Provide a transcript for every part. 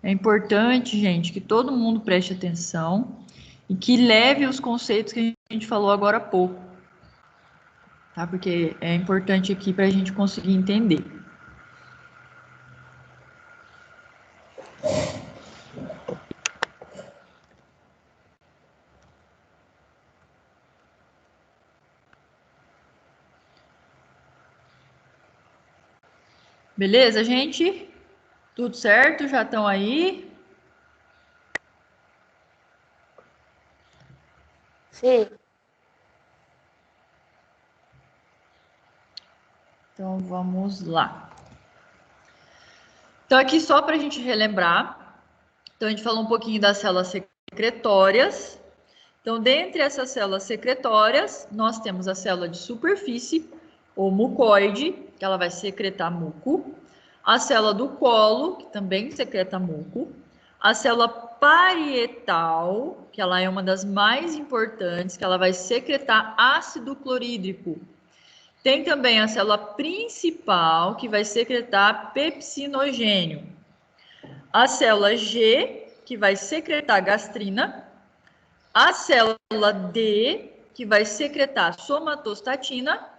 É importante, gente, que todo mundo preste atenção e que leve os conceitos que a gente falou agora há pouco, tá? Porque é importante aqui para a gente conseguir entender. Beleza, gente? Tudo certo? Já estão aí? Sim. Então, vamos lá. Então, aqui só para a gente relembrar. Então, a gente falou um pouquinho das células secretórias. Então, dentre essas células secretórias, nós temos a célula de superfície, ou mucoide, que ela vai secretar muco. A célula do colo, que também secreta muco. A célula parietal, que ela é uma das mais importantes, que ela vai secretar ácido clorídrico. Tem também a célula principal, que vai secretar pepsinogênio. A célula G, que vai secretar gastrina. A célula D, que vai secretar somatostatina.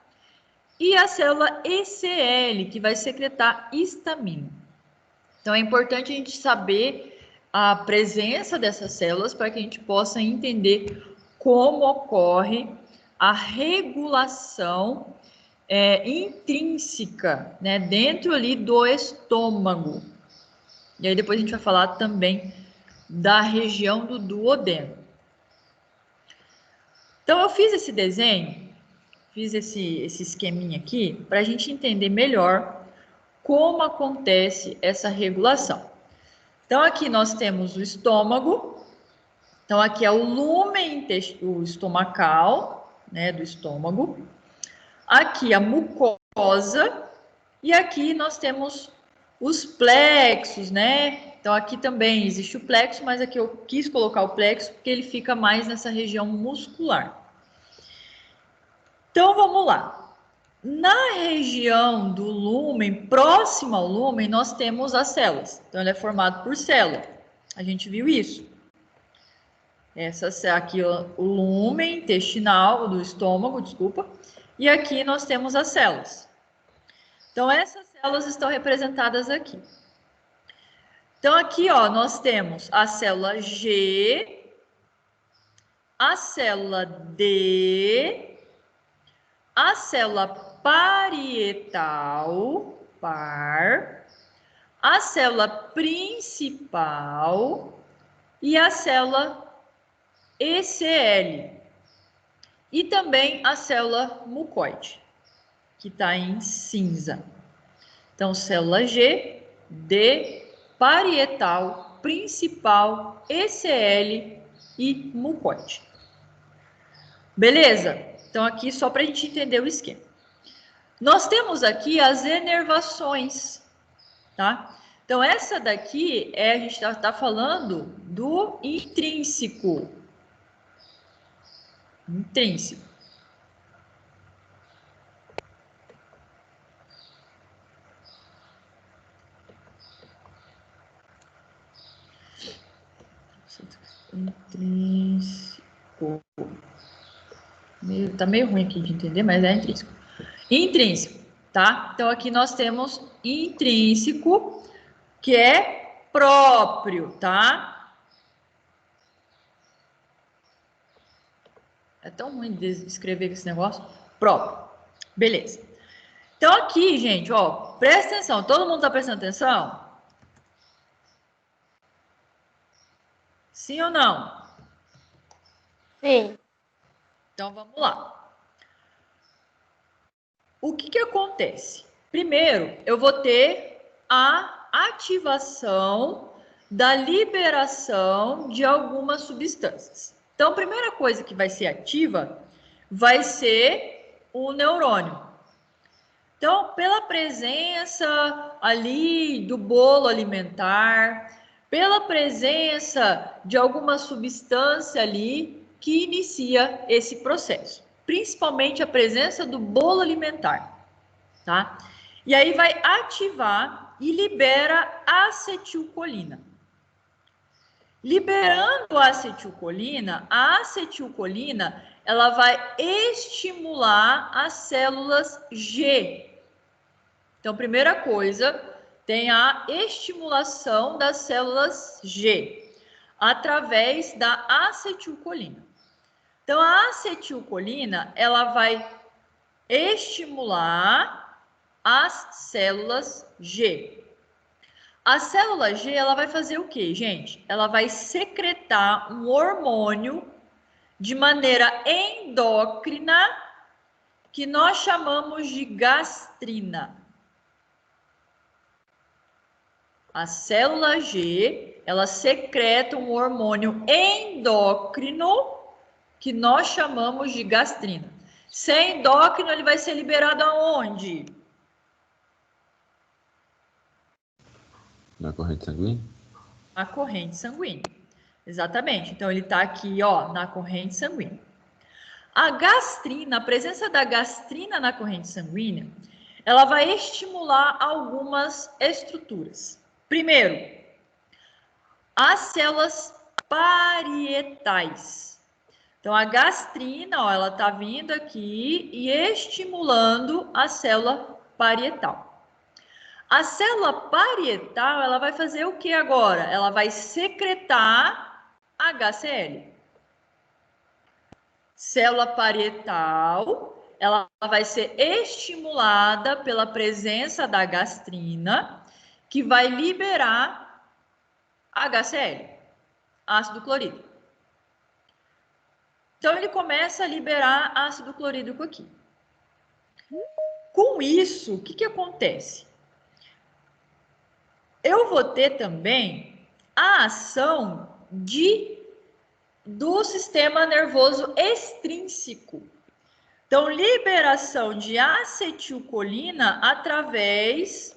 E a célula ECL, que vai secretar histamina. Então, é importante a gente saber a presença dessas células para que a gente possa entender como ocorre a regulação intrínseca, né, dentro ali do estômago. E aí depois a gente vai falar também da região do duodeno. Então, eu fiz esse desenho, fiz esse esqueminha aqui, para a gente entender melhor como acontece essa regulação. Então, aqui nós temos o estômago. Então, aqui é o lúmen estomacal, né, do estômago. Aqui a mucosa. E aqui nós temos os plexos, né? Então, aqui também existe o plexo, mas aqui eu quis colocar o plexo porque ele fica mais nessa região muscular. Então, vamos lá. Na região do lúmen, próximo ao lúmen, nós temos as células. Então, ele é formado por célula. A gente viu isso. Essa aqui o lúmen intestinal do estômago, desculpa. E aqui nós temos as células. Então, essas células estão representadas aqui. Então, aqui, ó, nós temos a célula G, a célula D, a célula parietal, par, a célula principal e a célula ECL. E também a célula mucoide, que está em cinza. Então, célula G, D, parietal, principal, ECL e mucoide. Beleza? Então, aqui só para a gente entender o esquema. Nós temos aqui as inervações, tá? Então, essa daqui a gente está falando do intrínseco. Intrínseco. Intrínseco. Tá meio ruim aqui de entender, mas é intrínseco. Intrínseco, tá? Então, aqui nós temos intrínseco, que é próprio, tá? É tão ruim de escrever esse negócio. Próprio. Beleza. Então, aqui, gente, ó, presta atenção. Todo mundo tá prestando atenção? Sim ou não? Sim. Então, vamos lá. O que acontece? Primeiro, eu vou ter a ativação da liberação de algumas substâncias. Então, a primeira coisa que vai ser ativa vai ser o neurônio. Então, pela presença ali do bolo alimentar, pela presença de alguma substância ali que inicia esse processo, principalmente a presença do bolo alimentar, tá? E aí vai ativar e libera acetilcolina. Liberando a acetilcolina ela vai estimular as células G. Então, primeira coisa, tem a estimulação das células G através da acetilcolina. Então, a acetilcolina, ela vai estimular as células G. A célula G, ela vai fazer o quê, gente? Ela vai secretar um hormônio de maneira endócrina que nós chamamos de gastrina. A célula G, ela secreta um hormônio endócrino que nós chamamos de gastrina. Se é endócrino, ele vai ser liberado aonde? Na corrente sanguínea? Na corrente sanguínea. Exatamente. Então, ele está aqui, ó, na corrente sanguínea. A gastrina, a presença da gastrina na corrente sanguínea, ela vai estimular algumas estruturas. Primeiro, as células parietais. Então, a gastrina, ó, ela está vindo aqui e estimulando a célula parietal. A célula parietal, ela vai fazer o que agora? Ela vai secretar HCl. Célula parietal, ela vai ser estimulada pela presença da gastrina, que vai liberar HCl, ácido clorídrico. Então, ele começa a liberar ácido clorídrico aqui. Com isso, o que acontece? Eu vou ter também a ação do sistema nervoso extrínseco. Então, liberação de acetilcolina através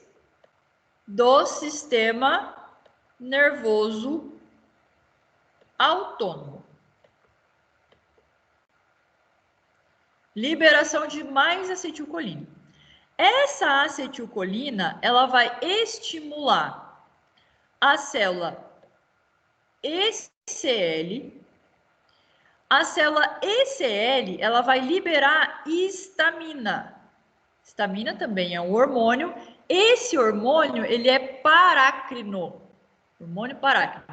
do sistema nervoso autônomo. Liberação de mais acetilcolina. Essa acetilcolina, ela vai estimular a célula ECL. A célula ECL, ela vai liberar histamina. Histamina também é um hormônio. Esse hormônio, ele é parácrino. Hormônio parácrino.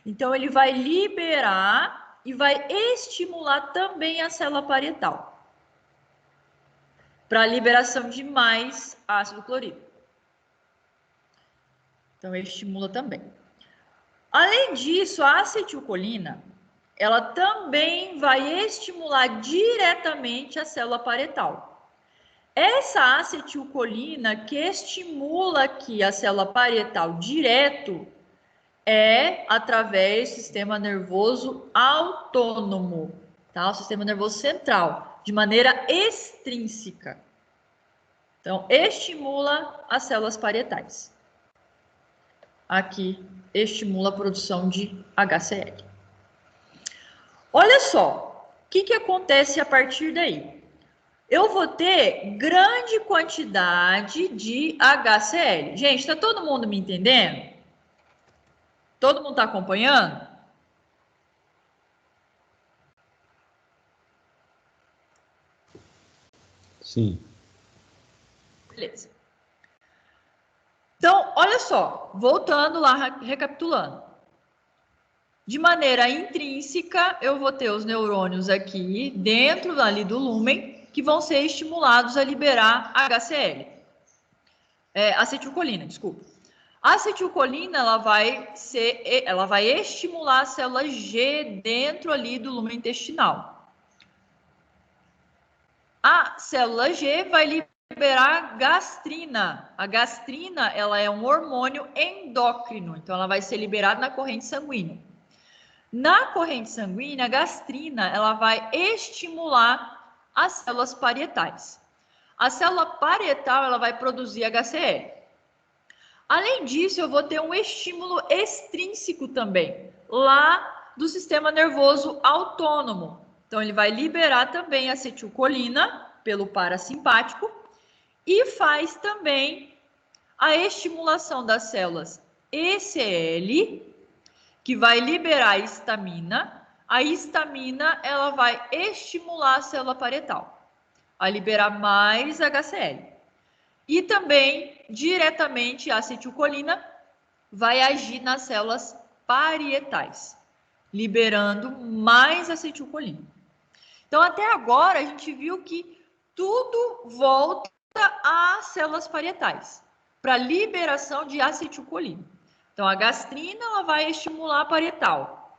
Então, ele vai liberar e vai estimular também a célula parietal para a liberação de mais ácido clorídrico. Então, ele estimula também. Além disso, a acetilcolina, ela também vai estimular diretamente a célula parietal. Essa acetilcolina que estimula aqui a célula parietal direto é através do sistema nervoso autônomo, tá? O sistema nervoso central, de maneira extrínseca. Então, estimula as células parietais. Aqui, estimula a produção de HCl. Olha só, o que acontece a partir daí? Eu vou ter grande quantidade de HCl. Gente, está todo mundo me entendendo? Todo mundo está acompanhando? Sim. Beleza. Então, olha só, voltando lá, recapitulando. De maneira intrínseca, eu vou ter os neurônios aqui dentro ali do lúmen que vão ser estimulados a liberar HCl. Acetilcolina, desculpa. A acetilcolina, ela vai estimular a célula G dentro ali do lúmen intestinal. A célula G vai liberar gastrina. A gastrina, ela é um hormônio endócrino, então ela vai ser liberada na corrente sanguínea. Na corrente sanguínea, a gastrina, ela vai estimular as células parietais. A célula parietal, ela vai produzir HCl. Além disso, eu vou ter um estímulo extrínseco também, lá do sistema nervoso autônomo. Então, ele vai liberar também acetilcolina pelo parasimpático e faz também a estimulação das células ECL, que vai liberar a histamina. A histamina, ela vai estimular a célula parietal a liberar mais HCl. E também, diretamente, a acetilcolina vai agir nas células parietais, liberando mais acetilcolina. Então, até agora, a gente viu que tudo volta às células parietais, para liberação de acetilcolina. Então, a gastrina ela vai estimular a parietal.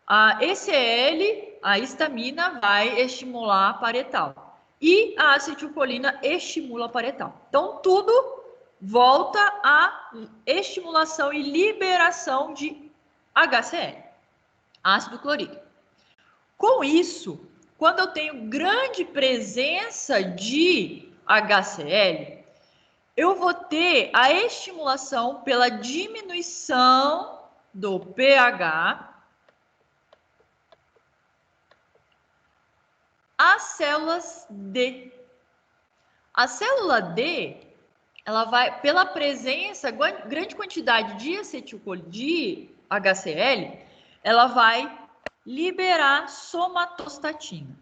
A ECL, a histamina, vai estimular a parietal. E a acetilcolina estimula a parietal. Então, tudo volta à estimulação e liberação de HCl, ácido clorídrico. Com isso, quando eu tenho grande presença de HCl, eu vou ter a estimulação pela diminuição do pH. As células D. A célula D, ela vai, pela presença, grande quantidade de acetilcolina, de HCl, ela vai liberar somatostatina.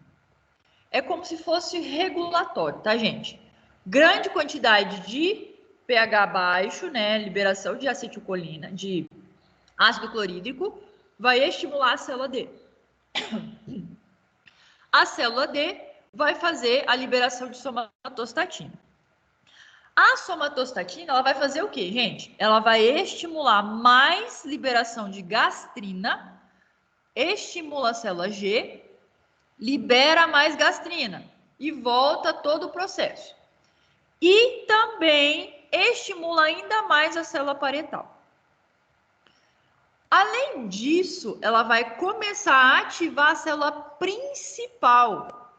É como se fosse regulatório, tá, gente? Grande quantidade de pH baixo, né, liberação de acetilcolina, de ácido clorídrico, vai estimular a célula D. A célula D vai fazer a liberação de somatostatina. A somatostatina, ela vai fazer o quê, gente? Ela vai estimular mais liberação de gastrina, estimula a célula G, libera mais gastrina e volta todo o processo. E também estimula ainda mais a célula parietal. Além disso, ela vai começar a ativar a célula principal.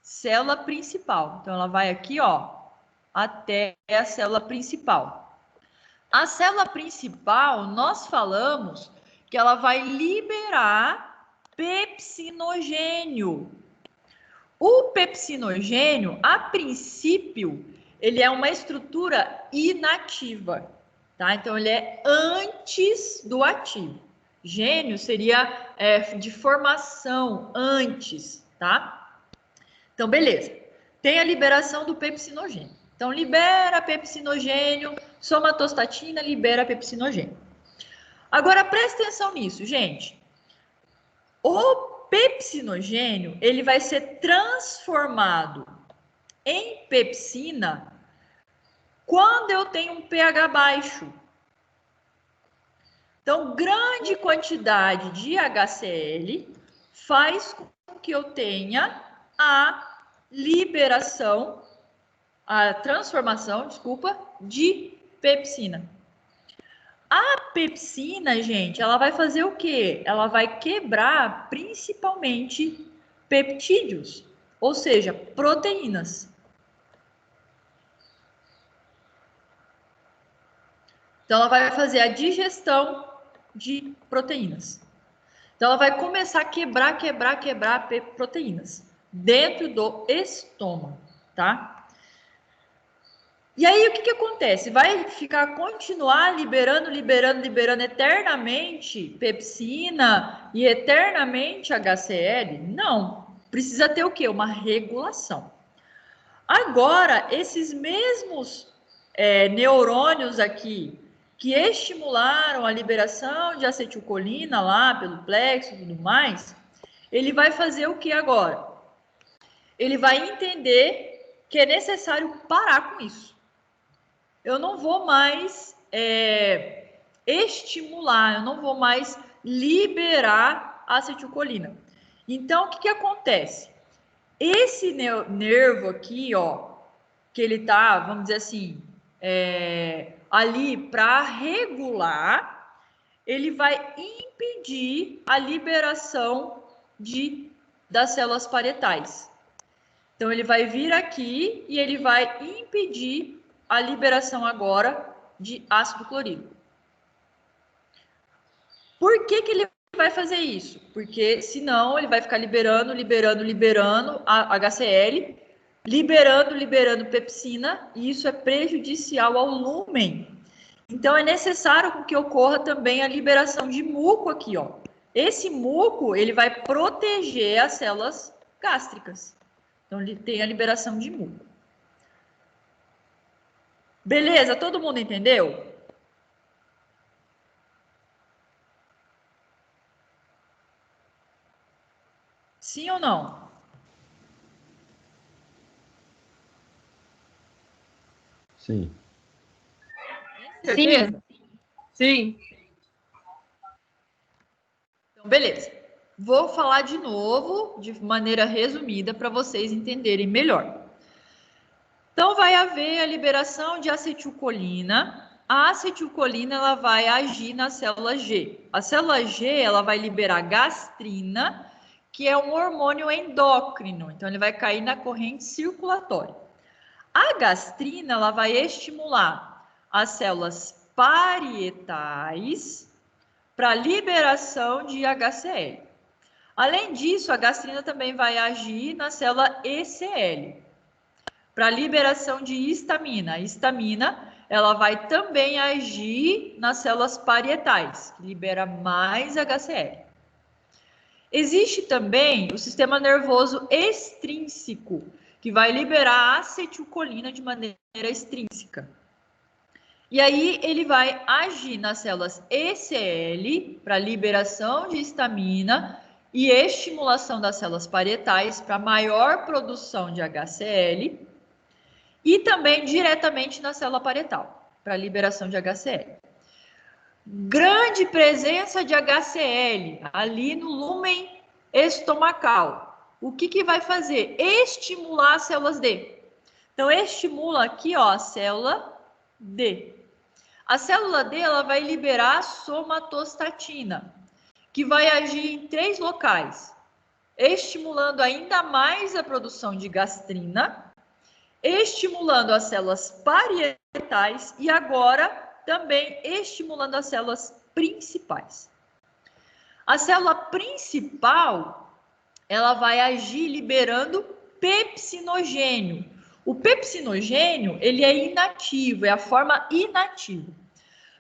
Célula principal. Então, ela vai aqui, ó, até a célula principal. A célula principal, nós falamos que ela vai liberar pepsinogênio. O pepsinogênio, a princípio, ele é uma estrutura inativa. Tá? Então, ele é antes do ativo. Gênio seria de formação, antes, tá? Então, beleza. Tem a liberação do pepsinogênio. Então, libera pepsinogênio, somatostatina libera pepsinogênio. Agora, presta atenção nisso, gente. O pepsinogênio, ele vai ser transformado em pepsina quando eu tenho um pH baixo. Então, grande quantidade de HCl faz com que eu tenha a liberação, a transformação, desculpa, de pepsina. A pepsina, gente, ela vai fazer o quê? Ela vai quebrar principalmente peptídeos, ou seja, proteínas. Então, ela vai fazer a digestão de proteínas. Então, ela vai começar a quebrar proteínas dentro do estômago, tá? E aí, o que acontece? Vai continuar liberando eternamente pepsina e eternamente HCl? Não. Precisa ter o quê? Uma regulação. Agora, esses mesmos neurônios aqui, que estimularam a liberação de acetilcolina lá pelo plexo e tudo mais, ele vai fazer o que agora? Ele vai entender que é necessário parar com isso. Eu não vou mais estimular, eu não vou mais liberar a acetilcolina. Então, o que acontece? Esse nervo aqui, ó, que ele tá, vamos dizer assim, ali para regular, ele vai impedir a liberação das células parietais. Então, ele vai vir aqui e ele vai impedir a liberação agora de ácido clorídrico. Por que ele vai fazer isso? Porque senão ele vai ficar liberando a HCl, liberando pepsina, e isso é prejudicial ao lúmen. Então, é necessário que ocorra também a liberação de muco aqui, ó. Esse muco, ele vai proteger as células gástricas. Então, ele tem a liberação de muco. Beleza? Todo mundo entendeu? Sim ou não? Sim. Certeza? Sim. Então, beleza. Vou falar de novo, de maneira resumida, para vocês entenderem melhor. Então, vai haver a liberação de acetilcolina. A acetilcolina ela vai agir na célula G. A célula G ela vai liberar gastrina, que é um hormônio endócrino. Então, ele vai cair na corrente circulatória. A gastrina ela vai estimular as células parietais para liberação de HCl. Além disso, a gastrina também vai agir na célula ECL para liberação de histamina. A histamina ela vai também agir nas células parietais, que libera mais HCl. Existe também o sistema nervoso extrínseco, que vai liberar acetilcolina de maneira extrínseca. E aí ele vai agir nas células ECL para liberação de histamina e estimulação das células parietais para maior produção de HCl e também diretamente na célula parietal para liberação de HCl. Grande presença de HCl ali no lúmen estomacal. O que vai fazer? Estimular as células D. Então, estimula aqui, ó, a célula D. A célula D ela vai liberar somatostatina, que vai agir em 3 locais, estimulando ainda mais a produção de gastrina, estimulando as células parietais e agora também estimulando as células principais. A célula principal, ela vai agir liberando pepsinogênio. O pepsinogênio, ele é inativo, é a forma inativa.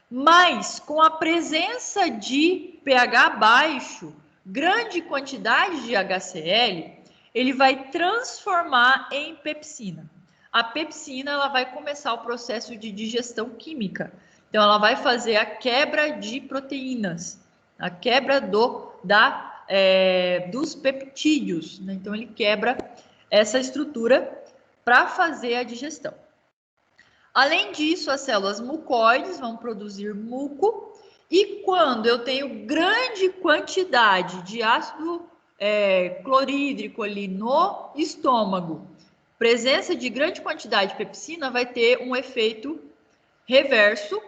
Mas com a presença de pH baixo, grande quantidade de HCl, ele vai transformar em pepsina. A pepsina ela vai começar o processo de digestão química. Então, ela vai fazer a quebra de proteínas, a quebra dos peptídeos. Né? Então, ele quebra essa estrutura para fazer a digestão. Além disso, as células mucoides vão produzir muco e quando eu tenho grande quantidade de ácido clorídrico ali no estômago, presença de grande quantidade de pepsina vai ter um efeito reverso,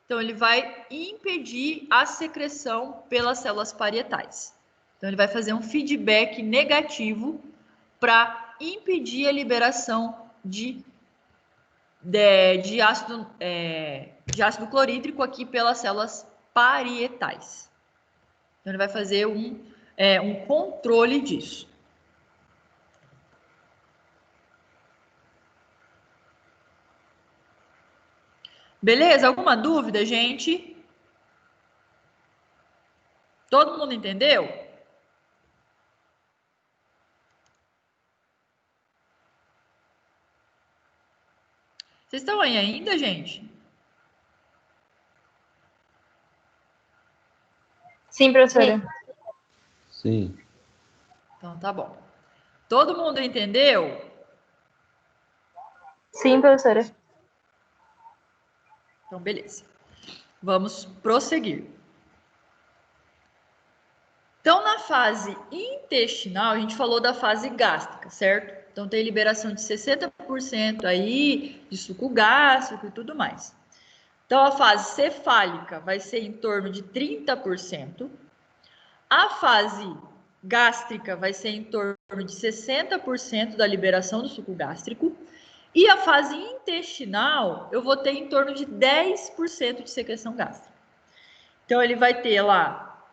então ele vai impedir a secreção pelas células parietais. Então ele vai fazer um feedback negativo para impedir a liberação de ácido clorídrico aqui pelas células parietais. Então, ele vai fazer um controle disso. Beleza? Alguma dúvida, gente? Todo mundo entendeu? Vocês estão aí ainda, gente? Sim, professora. Sim. Então, tá bom. Todo mundo entendeu? Sim, professora. Então, beleza. Vamos prosseguir. Então, na fase intestinal, a gente falou da fase gástrica, certo? Então, tem liberação de 60% aí de suco gástrico e tudo mais. Então, a fase cefálica vai ser em torno de 30%. A fase gástrica vai ser em torno de 60% da liberação do suco gástrico. E a fase intestinal, eu vou ter em torno de 10% de secreção gástrica. Então, ele vai ter lá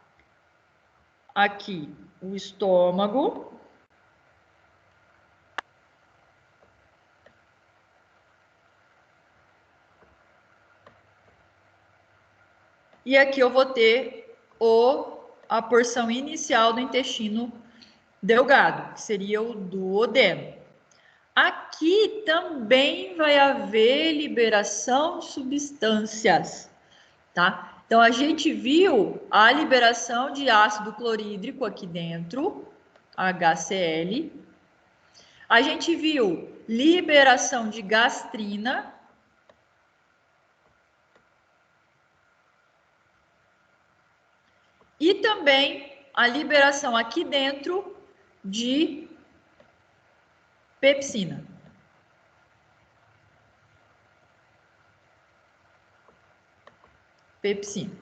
aqui o estômago, E aqui eu vou ter a porção inicial do intestino delgado, que seria o duodeno. Aqui também vai haver liberação de substâncias, tá? Então, a gente viu a liberação de ácido clorídrico aqui dentro, HCl. A gente viu liberação de gastrina. E também a liberação aqui dentro de pepsina. Pepsina,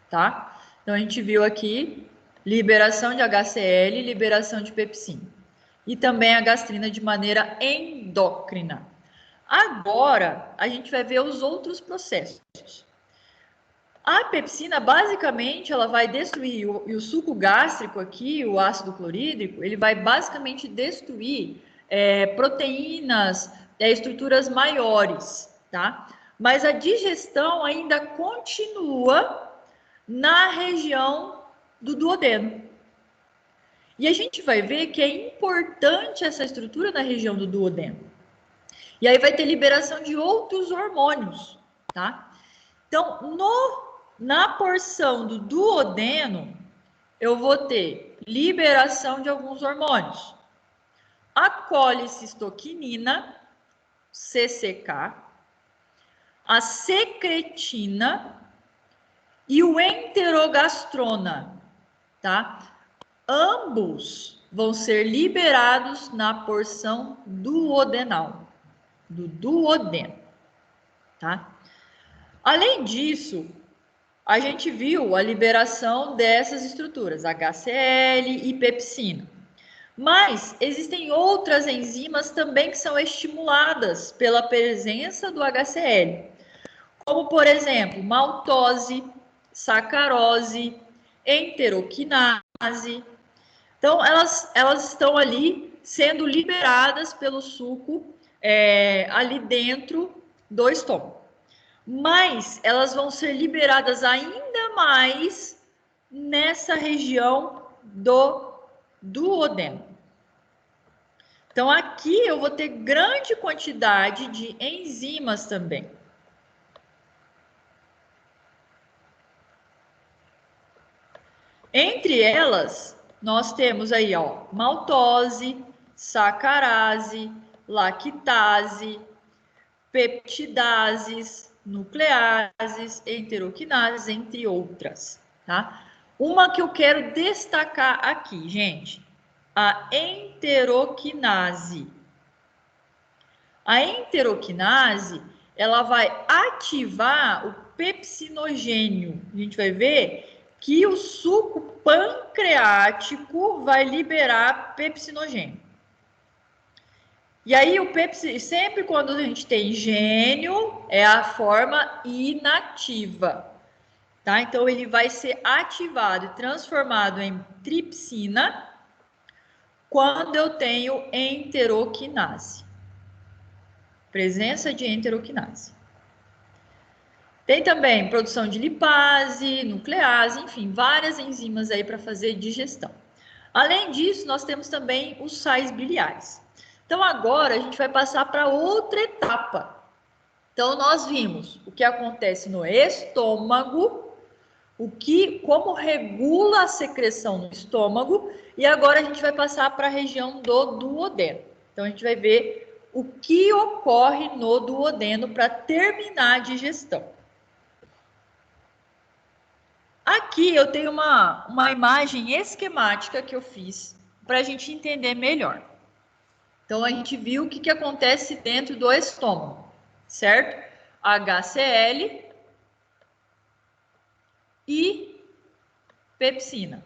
tá? Então, a gente viu aqui liberação de HCl, liberação de pepsina. E também a gastrina de maneira endócrina. Agora, a gente vai ver os outros processos. A pepsina, basicamente, ela vai destruir, e o suco gástrico aqui, o ácido clorídrico, ele vai basicamente destruir proteínas, estruturas maiores, tá? Mas a digestão ainda continua na região do duodeno. E a gente vai ver que é importante essa estrutura na região do duodeno. E aí vai ter liberação de outros hormônios, tá? Então, na porção do duodeno, eu vou ter liberação de alguns hormônios. A colicistoquinina, CCK, a secretina e o enterogastrona, tá? Ambos vão ser liberados na porção duodenal, do duodeno, tá? Além disso, a gente viu a liberação dessas estruturas, HCl e pepsina. Mas existem outras enzimas também que são estimuladas pela presença do HCl, como, por exemplo, maltose, sacarose, enteroquinase. Então, elas estão ali sendo liberadas pelo suco ali dentro do estômago. Mas elas vão ser liberadas ainda mais nessa região do duodeno. Então, aqui eu vou ter grande quantidade de enzimas também. Entre elas, nós temos aí, ó, maltose, sacarase, lactase, peptidases, nucleases, enteroquinases, entre outras, tá? Uma que eu quero destacar aqui, gente, a enteroquinase. A enteroquinase, ela vai ativar o pepsinogênio. A gente vai ver que o suco pancreático vai liberar pepsinogênio. E aí, sempre quando a gente tem gênio, é a forma inativa, tá? Então, ele vai ser ativado e transformado em tripsina quando eu tenho enteroquinase. Presença de enteroquinase. Tem também produção de lipase, nuclease, enfim, várias enzimas aí para fazer digestão. Além disso, nós temos também os sais biliares. Então, agora a gente vai passar para outra etapa. Então, nós vimos o que acontece no estômago, como regula a secreção no estômago, e agora a gente vai passar para a região do duodeno. Então, a gente vai ver o que ocorre no duodeno para terminar a digestão. Aqui eu tenho uma imagem esquemática que eu fiz para a gente entender melhor. Então, a gente viu o que acontece dentro do estômago, certo? HCl e pepsina.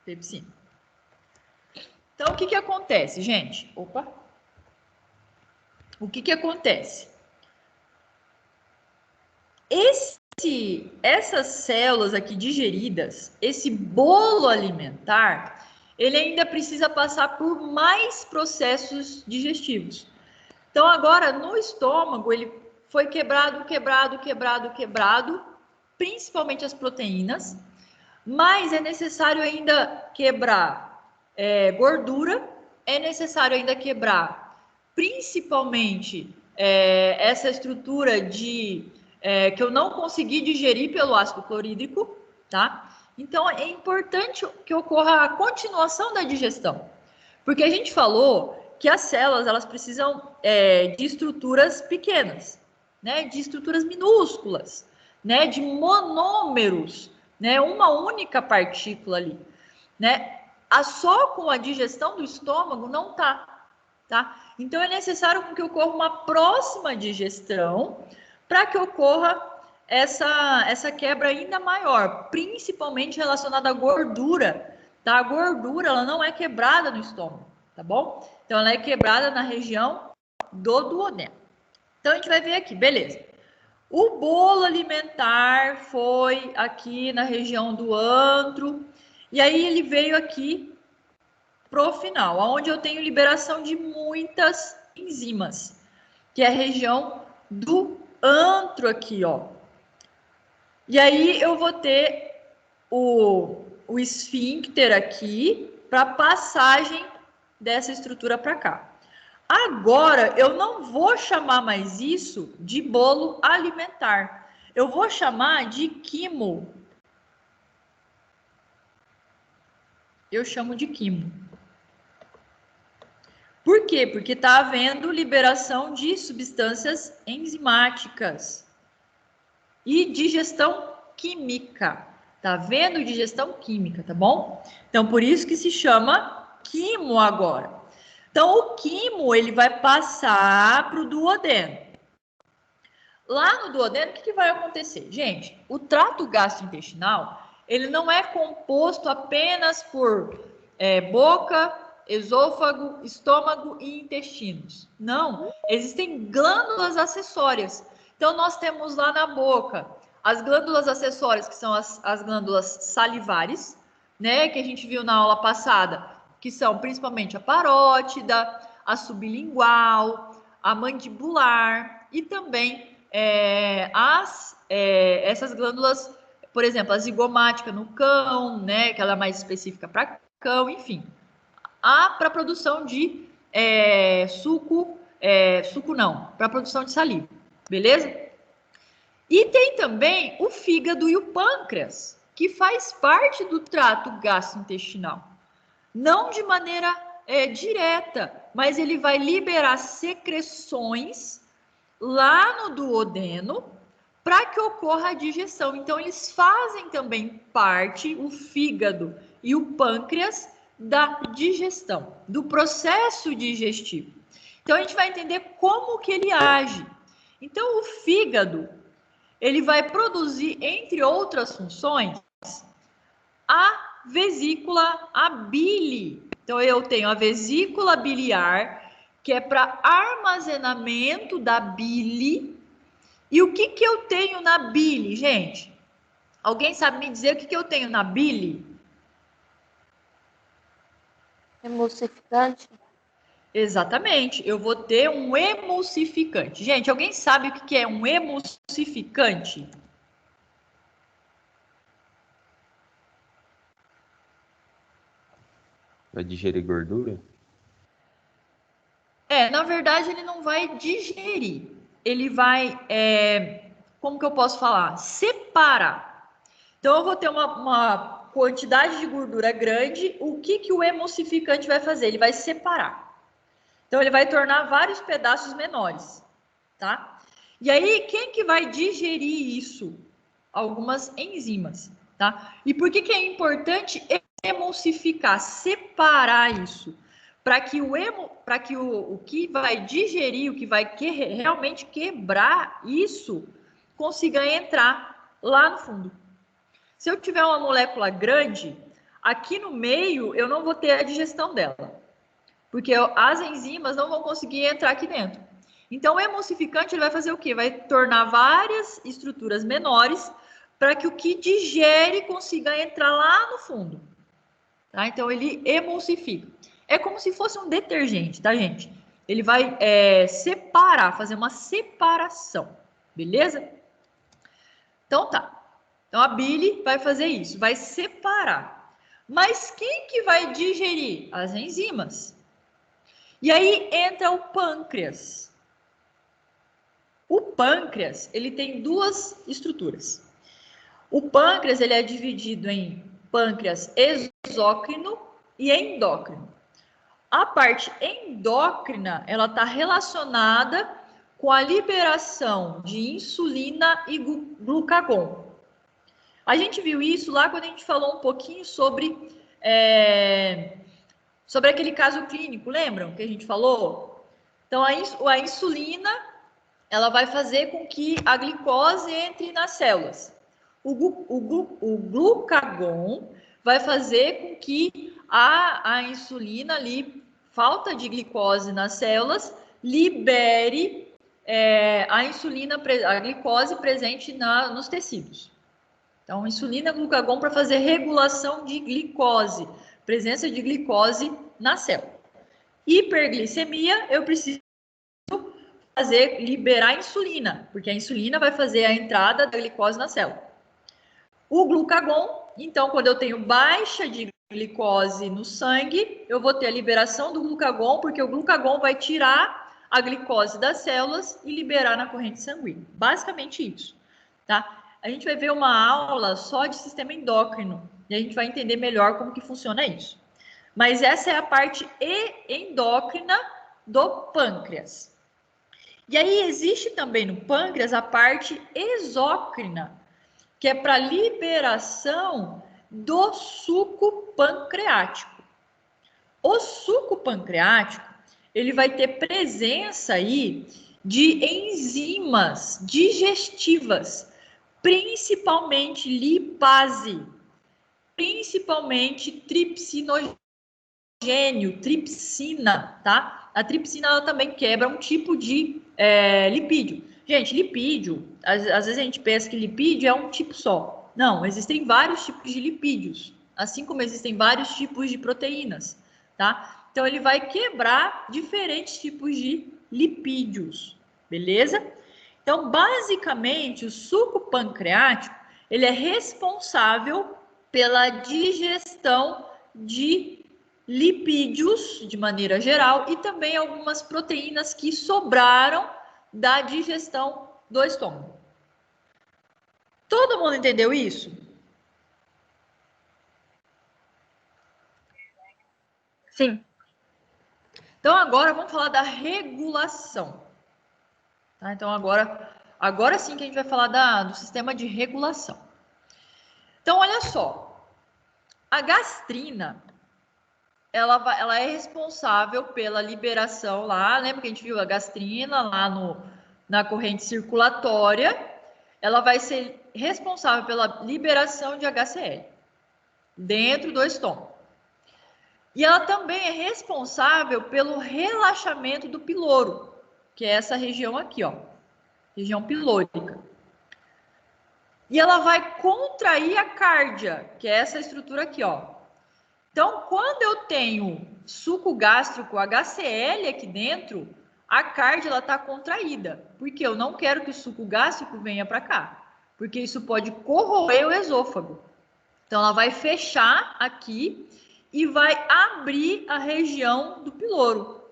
Pepsina. Então, o que acontece, gente? Opa! O que acontece? Essas células aqui digeridas, esse bolo alimentar, ele ainda precisa passar por mais processos digestivos. Então, agora, no estômago, ele foi quebrado, principalmente as proteínas, mas é necessário ainda quebrar gordura, é necessário ainda quebrar principalmente essa estrutura que eu não consegui digerir pelo ácido clorídrico, tá? Então, é importante que ocorra a continuação da digestão, porque a gente falou que as células, elas precisam de estruturas pequenas, né? De estruturas minúsculas, né? De monômeros, né? Uma única partícula ali, né? Só com a digestão do estômago não tá? Então, é necessário que ocorra uma próxima digestão para que ocorra essa quebra ainda maior, principalmente relacionada à gordura, tá? A gordura, ela não é quebrada no estômago, tá bom? Então, ela é quebrada na região do duodeno. Então, a gente vai ver aqui, beleza. O bolo alimentar foi aqui na região do antro, e aí ele veio aqui pro final, onde eu tenho liberação de muitas enzimas, que é a região do antro aqui, ó. E aí eu vou ter o esfíncter aqui para passagem dessa estrutura para cá. Agora, eu não vou chamar mais isso de bolo alimentar. Eu vou chamar de quimo. Eu chamo de quimo. Por quê? Porque está havendo liberação de substâncias enzimáticas e digestão química. Tá vendo? Digestão química, tá bom? Então, por isso que se chama quimo agora. Então, o quimo, ele vai passar para o duodeno. Lá no duodeno, o que vai acontecer? Gente, o trato gastrointestinal, ele não é composto apenas por boca, esôfago, estômago e intestinos. Não, existem glândulas acessórias. Então, nós temos lá na boca as glândulas acessórias, que são as glândulas salivares, né, que a gente viu na aula passada, que são principalmente a parótida, a sublingual, a mandibular e também essas glândulas, por exemplo, a zigomática no cão, né, que ela é mais específica para cão, enfim, para a produção de suco não, para a produção de saliva, beleza? E tem também o fígado e o pâncreas, que faz parte do trato gastrointestinal. Não de maneira direta, mas ele vai liberar secreções lá no duodeno para que ocorra a digestão. Então, eles fazem também parte, o fígado e o pâncreas, da digestão, do processo digestivo. Então, a gente vai entender como que ele age. Então, o fígado, ele vai produzir, entre outras funções, a vesícula, a bile. Então, eu tenho a vesícula biliar, que é para armazenamento da bile. E o que eu tenho na bile, gente? Alguém sabe me dizer o que eu tenho na bile? Emulsificante. Exatamente, eu vou ter um emulsificante. Gente, alguém sabe o que é um emulsificante? Vai digerir gordura? Na verdade, ele não vai digerir. Ele vai, como que eu posso falar? Separar. Então, eu vou ter uma quantidade de gordura grande. O que o emulsificante vai fazer? Ele vai separar. Então, ele vai tornar vários pedaços menores, tá? E aí, quem que vai digerir isso? Algumas enzimas, tá? E por que é importante emulsificar, separar isso? Para que o que vai digerir, o que vai realmente quebrar isso, consiga entrar lá no fundo. Se eu tiver uma molécula grande, aqui no meio eu não vou ter a digestão dela, porque as enzimas não vão conseguir entrar aqui dentro. Então, o emulsificante ele vai fazer o quê? Vai tornar várias estruturas menores para que o que digere consiga entrar lá no fundo. Tá? Então, ele emulsifica. É como se fosse um detergente, tá, gente? Ele vai separar, fazer uma separação, beleza? Então tá. Então a bile vai fazer isso, vai separar. Mas quem que vai digerir? As enzimas. E aí entra o pâncreas. O pâncreas, ele tem duas estruturas. O pâncreas, ele é dividido em pâncreas exócrino e endócrino. A parte endócrina, ela está relacionada com a liberação de insulina e glucagon. A gente viu isso lá quando a gente falou um pouquinho sobre aquele caso clínico, lembram que a gente falou? Então, a insulina, ela vai fazer com que a glicose entre nas células. O glucagon vai fazer com que a insulina ali, falta de glicose nas células, libere a insulina, a glicose presente nos tecidos. Então, insulina, glucagon para fazer regulação de glicose, presença de glicose na célula. Hiperglicemia, eu preciso liberar insulina, porque a insulina vai fazer a entrada da glicose na célula. O glucagon, então, quando eu tenho baixa de glicose no sangue, eu vou ter a liberação do glucagon, porque o glucagon vai tirar a glicose das células e liberar na corrente sanguínea. Basicamente isso, tá? A gente vai ver uma aula só de sistema endócrino e a gente vai entender melhor como que funciona isso. Mas essa é a parte endócrina do pâncreas. E aí existe também no pâncreas a parte exócrina, que é para liberação do suco pancreático. O suco pancreático, ele vai ter presença aí de enzimas digestivas, principalmente lipase, principalmente tripsinogênio, tripsina, tá? A tripsina ela também quebra um tipo de lipídio. Gente, lipídio, às vezes a gente pensa que lipídio é um tipo só. Não, existem vários tipos de lipídios, assim como existem vários tipos de proteínas, tá? Então, ele vai quebrar diferentes tipos de lipídios, beleza? Então, basicamente, o suco pancreático, ele é responsável pela digestão de lipídios, de maneira geral, e também algumas proteínas que sobraram da digestão do estômago. Todo mundo entendeu isso? Sim. Então, agora vamos falar da regulação. Tá? Então, agora sim que a gente vai falar do sistema de regulação. Então, olha só. A gastrina, ela é responsável pela liberação lá, lembra que a gente viu a gastrina lá na corrente circulatória? Ela vai ser responsável pela liberação de HCl dentro do estômago. E ela também é responsável pelo relaxamento do piloro, que é essa região aqui, ó, região pilôrica. E ela vai contrair a cárdia, que é essa estrutura aqui, ó. Então, quando eu tenho suco gástrico HCl aqui dentro, a cárdia está contraída, porque eu não quero que o suco gástrico venha para cá, porque isso pode corroer o esôfago. Então, ela vai fechar aqui e vai abrir a região do piloro.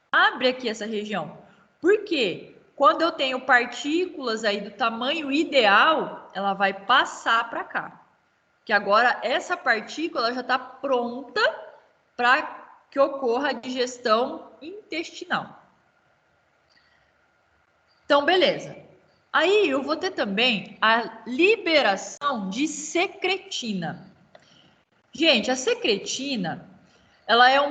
Abre aqui essa região. Por quê? Quando eu tenho partículas aí do tamanho ideal, ela vai passar para cá. Que agora essa partícula já está pronta para que ocorra a digestão intestinal. Então, beleza. Aí eu vou ter também a liberação de secretina. Gente, a secretina, ela é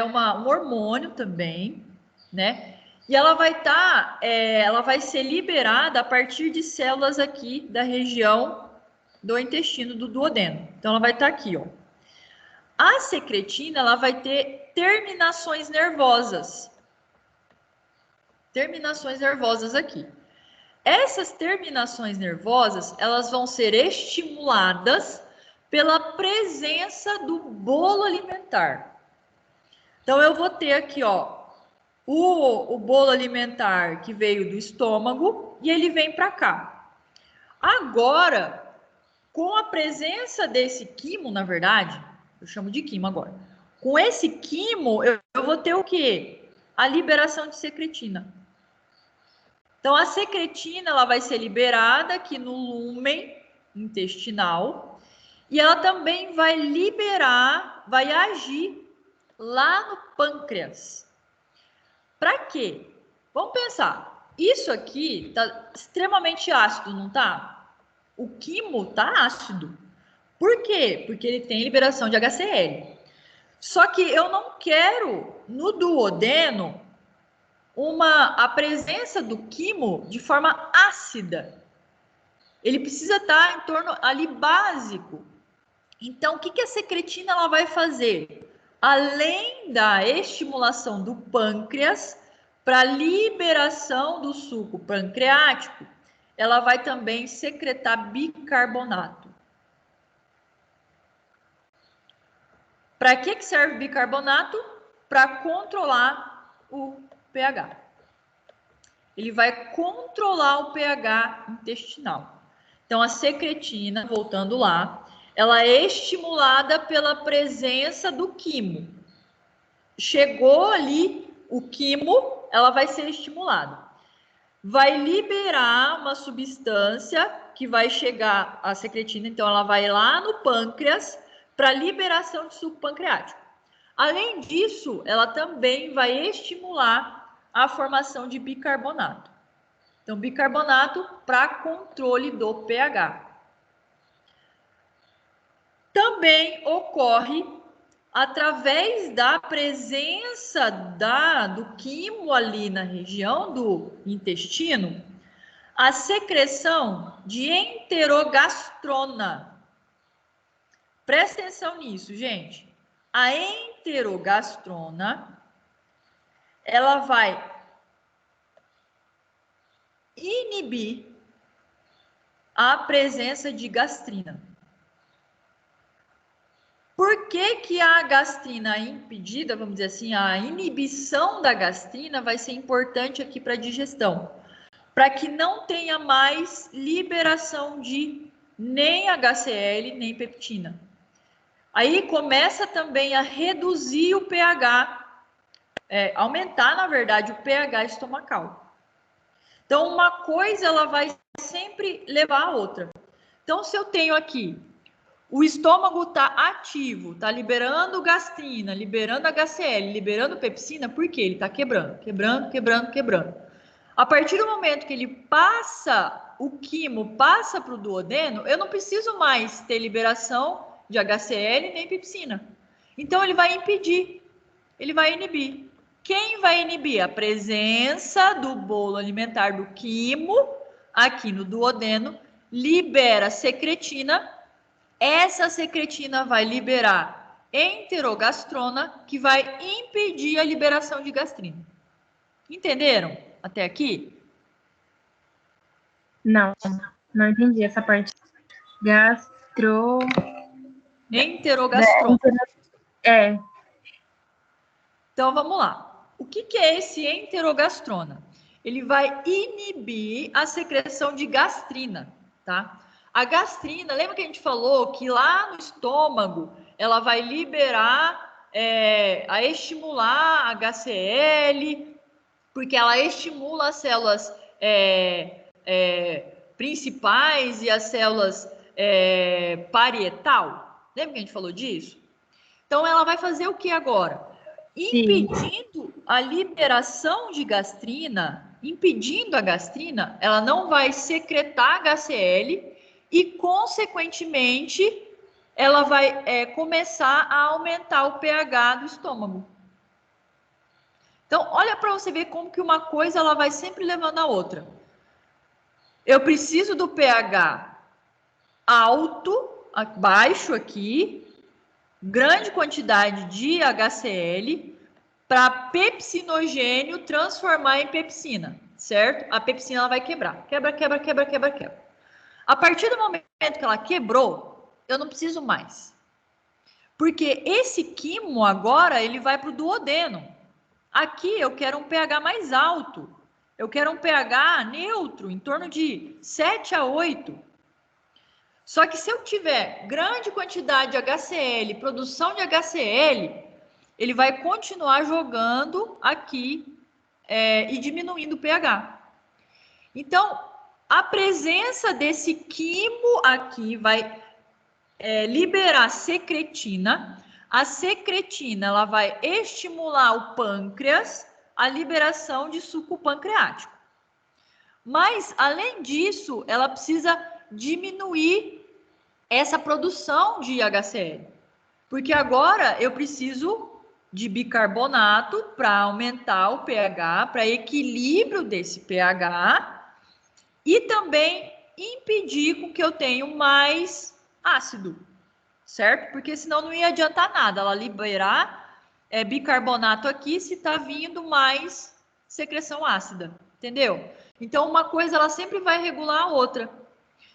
um hormônio também, né? E ela vai ser liberada a partir de células aqui da região do intestino do duodeno. Então, ela vai estar aqui, ó. A secretina, ela vai ter terminações nervosas. Terminações nervosas aqui. Essas terminações nervosas, elas vão ser estimuladas pela presença do bolo alimentar. Então, eu vou ter aqui, ó, o bolo alimentar que veio do estômago e ele vem para cá. Agora, com a presença desse quimo, na verdade, eu chamo de quimo agora. Com esse quimo, eu vou ter o quê? A liberação de secretina. Então, a secretina ela vai ser liberada aqui no lúmen intestinal e ela também vai liberar, vai agir lá no pâncreas. Para quê? Vamos pensar. Isso aqui está extremamente ácido, não está? O quimo está ácido. Por quê? Porque ele tem liberação de HCl. Só que eu não quero no duodeno a presença do quimo de forma ácida. Ele precisa estar em torno ali básico. Então, o que a secretina ela vai fazer? Além da estimulação do pâncreas para liberação do suco pancreático, ela vai também secretar bicarbonato. Para que serve bicarbonato? Para controlar o pH. Ele vai controlar o pH intestinal. Então, a secretina, voltando lá, ela é estimulada pela presença do quimo. Chegou ali o quimo, ela vai ser estimulada. Vai liberar uma substância que vai chegar a secretina, então ela vai lá no pâncreas para liberação de suco pancreático. Além disso, ela também vai estimular a formação de bicarbonato. Então, bicarbonato para controle do pH. Também ocorre através da presença do quimo ali na região do intestino, a secreção de enterogastrona. Presta atenção nisso, gente. A enterogastrona, ela vai inibir a presença de gastrina. Por que a gastrina é impedida, vamos dizer assim, a inibição da gastrina vai ser importante aqui para a digestão? Para que não tenha mais liberação de nem HCl, nem peptina. Aí começa também a reduzir o pH, aumentar, na verdade, o pH estomacal. Então, uma coisa ela vai sempre levar a outra. Então, se eu tenho aqui, o estômago está ativo, está liberando gastrina, liberando HCl, liberando pepsina, por quê? Ele está quebrando. A partir do momento que ele passa, o quimo passa para o duodeno, eu não preciso mais ter liberação de HCl nem pepsina. Então, ele vai impedir, ele vai inibir. Quem vai inibir? A presença do bolo alimentar do quimo aqui no duodeno libera secretina. Essa secretina vai liberar enterogastrona, que vai impedir a liberação de gastrina. Entenderam até aqui? Não entendi essa parte. Enterogastrona. É. Então, vamos lá. O que é esse enterogastrona? Ele vai inibir a secreção de gastrina, tá? A gastrina, lembra que a gente falou que lá no estômago ela vai liberar, a estimular a HCl, porque ela estimula as células principais e as células parietal. Lembra que a gente falou disso? Então, ela vai fazer o que agora? Impedindo a liberação de gastrina, impedindo a gastrina, ela não vai secretar HCl e, consequentemente, ela vai começar a aumentar o pH do estômago. Então, olha para você ver como que uma coisa ela vai sempre levando a outra. Eu preciso do pH alto, baixo aqui, grande quantidade de HCl para pepsinogênio transformar em pepsina, certo? A pepsina ela vai quebrar. Quebra. A partir do momento que ela quebrou, eu não preciso mais. Porque esse quimo agora, ele vai para o duodeno. Aqui eu quero um pH mais alto. Eu quero um pH neutro, em torno de 7 a 8. Só que se eu tiver grande quantidade de HCl, produção de HCl, ele vai continuar jogando aqui e diminuindo o pH. Então, a presença desse quimo aqui vai liberar secretina. A secretina ela vai estimular o pâncreas a liberação de suco pancreático. Mas, além disso, ela precisa diminuir essa produção de HCl. Porque agora eu preciso de bicarbonato para aumentar o pH, para equilíbrio desse pH e também impedir com que eu tenha mais ácido, certo? Porque senão não ia adiantar nada ela liberar bicarbonato aqui se está vindo mais secreção ácida, entendeu? Então, uma coisa ela sempre vai regular a outra.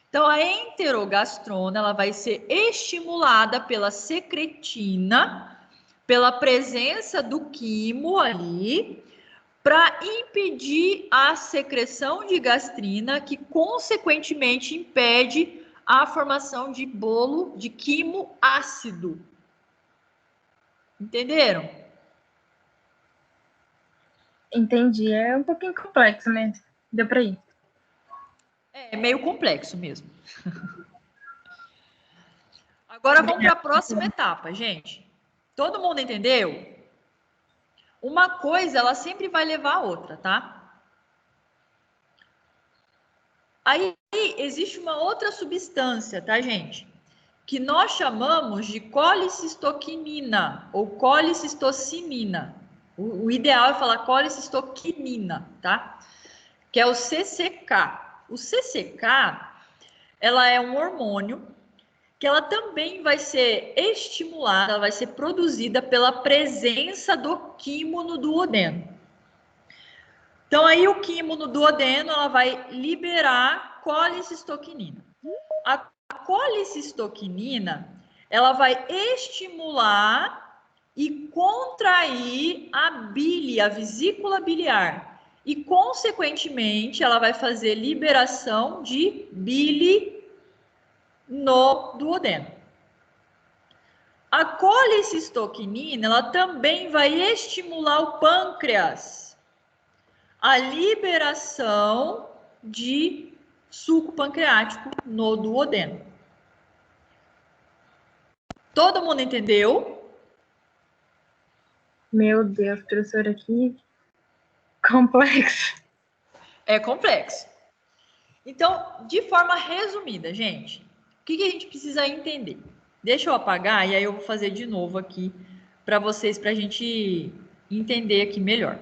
Então, a enterogastrona ela vai ser estimulada pela secretina, pela presença do quimo ali, para impedir a secreção de gastrina, que consequentemente impede a formação de bolo de quimo ácido. Entenderam? Entendi. É um pouquinho complexo, né? Deu para ir. É meio complexo mesmo. Agora vamos para a próxima etapa, gente. Todo mundo entendeu? Uma coisa, ela sempre vai levar a outra, tá? Aí existe uma outra substância, tá, gente? Que nós chamamos de colicistoquinina ou colicistocinina. O ideal é falar colicistoquinina, tá? Que é o CCK. O CCK, ela é um hormônio que ela também vai ser estimulada, ela vai ser produzida pela presença do quimo no duodeno. Então, aí o quimo no duodeno, ela vai liberar colicistoquinina. A colicistoquinina, ela vai estimular e contrair a bile, a vesícula biliar. E, consequentemente, ela vai fazer liberação de bile no duodeno. A colicistoquinina, ela também vai estimular o pâncreas, a liberação de suco pancreático no duodeno. Todo mundo entendeu? Meu Deus, professor, aqui complexo. É complexo. Então, de forma resumida, gente, o que a gente precisa entender? Deixa eu apagar e aí eu vou fazer de novo aqui para vocês, para a gente entender aqui melhor.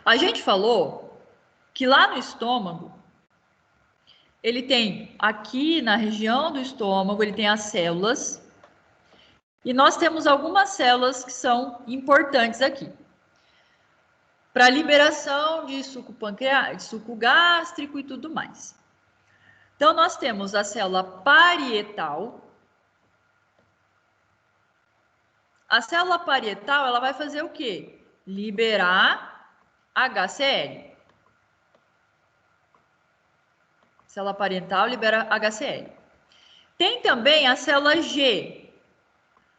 A gente falou que lá no estômago, ele tem aqui na região do estômago, ele tem as células, e nós temos algumas células que são importantes aqui. Para liberação de suco pancreático, suco gástrico e tudo mais. Então, nós temos a célula parietal. A célula parietal, ela vai fazer o quê? Liberar HCl. Célula parietal libera HCl. Tem também a célula G.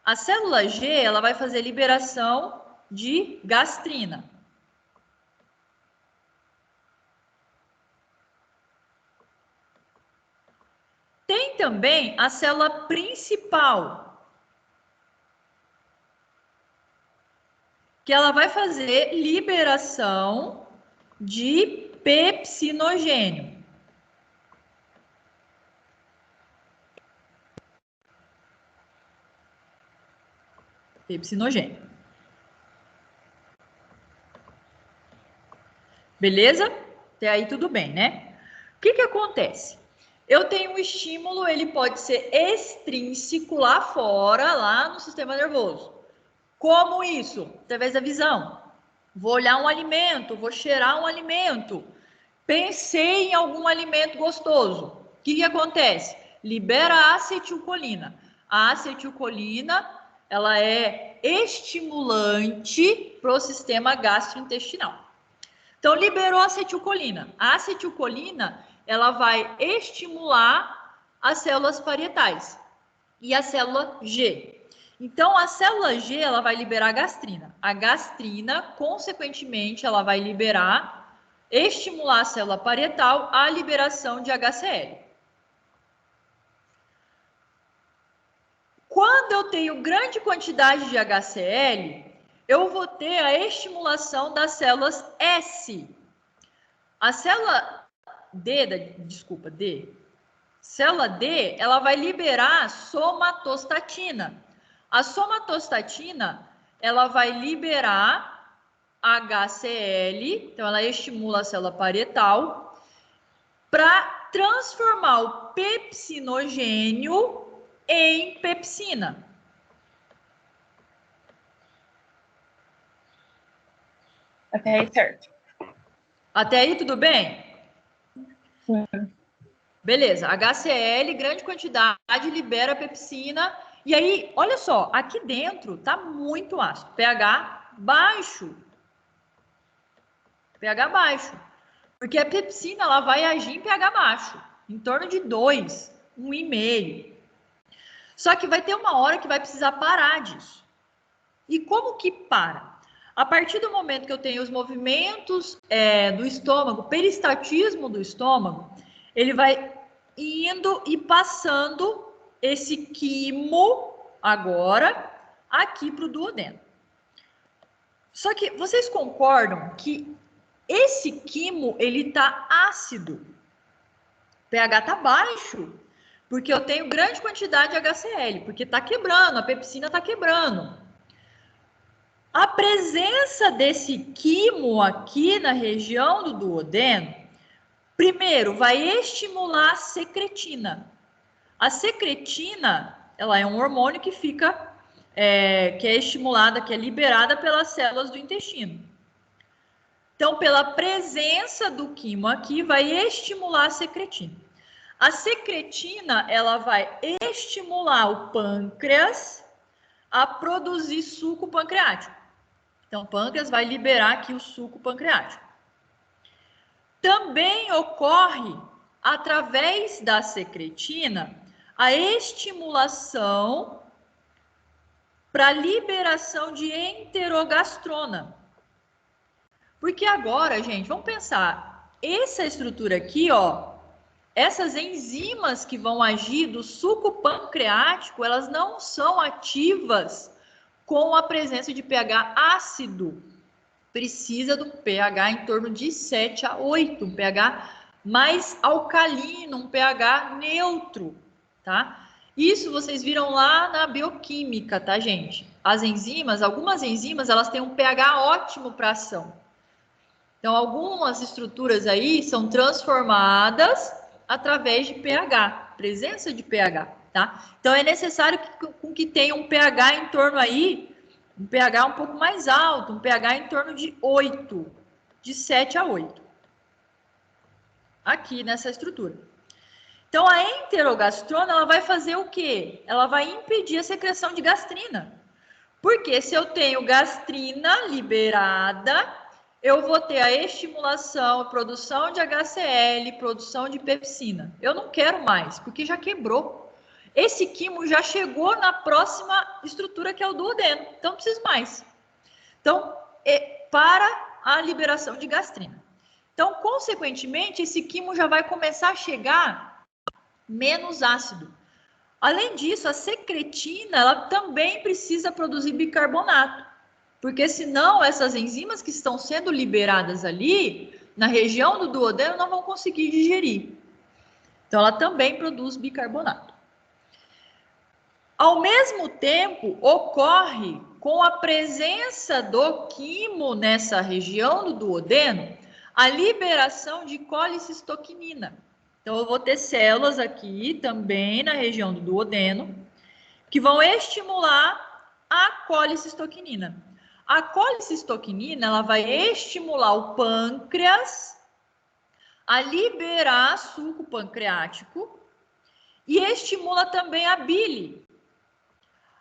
A célula G, ela vai fazer liberação de gastrina. Tem também a célula principal, que ela vai fazer liberação de pepsinogênio. Pepsinogênio. Beleza? Até aí tudo bem, né? O que acontece? Eu tenho um estímulo, ele pode ser extrínseco lá fora, lá no sistema nervoso. Como isso? Através da visão. Vou olhar um alimento, vou cheirar um alimento. Pensei em algum alimento gostoso. que acontece? Libera a acetilcolina. A acetilcolina, ela é estimulante para o sistema gastrointestinal. Então, liberou a acetilcolina. A acetilcolina, ela vai estimular as células parietais e a célula G. Então, a célula G, ela vai liberar a gastrina. A gastrina, consequentemente, ela vai estimular a célula parietal à liberação de HCl. Quando eu tenho grande quantidade de HCl, eu vou ter a estimulação das células S. A célula célula D, ela vai liberar somatostatina. A somatostatina, ela vai liberar HCl, então ela estimula a célula parietal, para transformar o pepsinogênio em pepsina. Até aí, certo. Até aí, tudo bem? Sim. Beleza, HCl, grande quantidade, libera pepsina. E aí, olha só, aqui dentro tá muito ácido, pH baixo. pH baixo. Porque a pepsina, ela vai agir em pH baixo, em torno de 2, 1,5. Só que vai ter uma hora que vai precisar parar disso. E como que para? A partir do momento que eu tenho os movimentos do estômago, peristatismo do estômago, ele vai indo e passando esse quimo agora aqui para o duodeno. Só que vocês concordam que esse quimo, ele tá ácido. O pH tá baixo, porque eu tenho grande quantidade de HCl, porque tá quebrando, a pepsina tá quebrando. A presença desse quimo aqui na região do duodeno, primeiro, vai estimular a secretina. A secretina, ela é um hormônio que fica, que é estimulada, que é liberada pelas células do intestino. Então, pela presença do quimo aqui, vai estimular a secretina. A secretina, ela vai estimular o pâncreas a produzir suco pancreático. Então, o pâncreas vai liberar aqui o suco pancreático. Também ocorre, através da secretina, a estimulação para liberação de enterogastrona. Porque agora, gente, vamos pensar, essa estrutura aqui, ó, essas enzimas que vão agir do suco pancreático, elas não são ativas com a presença de pH ácido. Precisa de um pH em torno de 7 a 8, um pH mais alcalino, um pH neutro, tá? Isso vocês viram lá na bioquímica, tá, gente? As enzimas, algumas enzimas, elas têm um pH ótimo para ação. Então, algumas estruturas aí são transformadas através de pH, presença de pH, tá? Então, é necessário que tenha um pH em torno aí, um pH um pouco mais alto, um pH em torno de 8, de 7 a 8. Aqui nessa estrutura. Então, a enterogastrona, ela vai fazer o quê? Ela vai impedir a secreção de gastrina. Porque se eu tenho gastrina liberada, eu vou ter a estimulação, a produção de HCl, produção de pepsina. Eu não quero mais, porque já quebrou. Esse quimo já chegou na próxima estrutura, que é o duodeno. Então, não preciso mais. Então, para a liberação de gastrina. Então, consequentemente, esse quimo já vai começar a chegar menos ácido. Além disso, a secretina, ela também precisa produzir bicarbonato. Porque senão essas enzimas que estão sendo liberadas ali, na região do duodeno, não vão conseguir digerir. Então, ela também produz bicarbonato. Ao mesmo tempo, ocorre com a presença do quimo nessa região do duodeno, a liberação de colicistoquinina. Então, eu vou ter células aqui também na região do duodeno, que vão estimular a colicistoquinina. A colicistoquinina, ela vai estimular o pâncreas a liberar suco pancreático E estimula também a bile,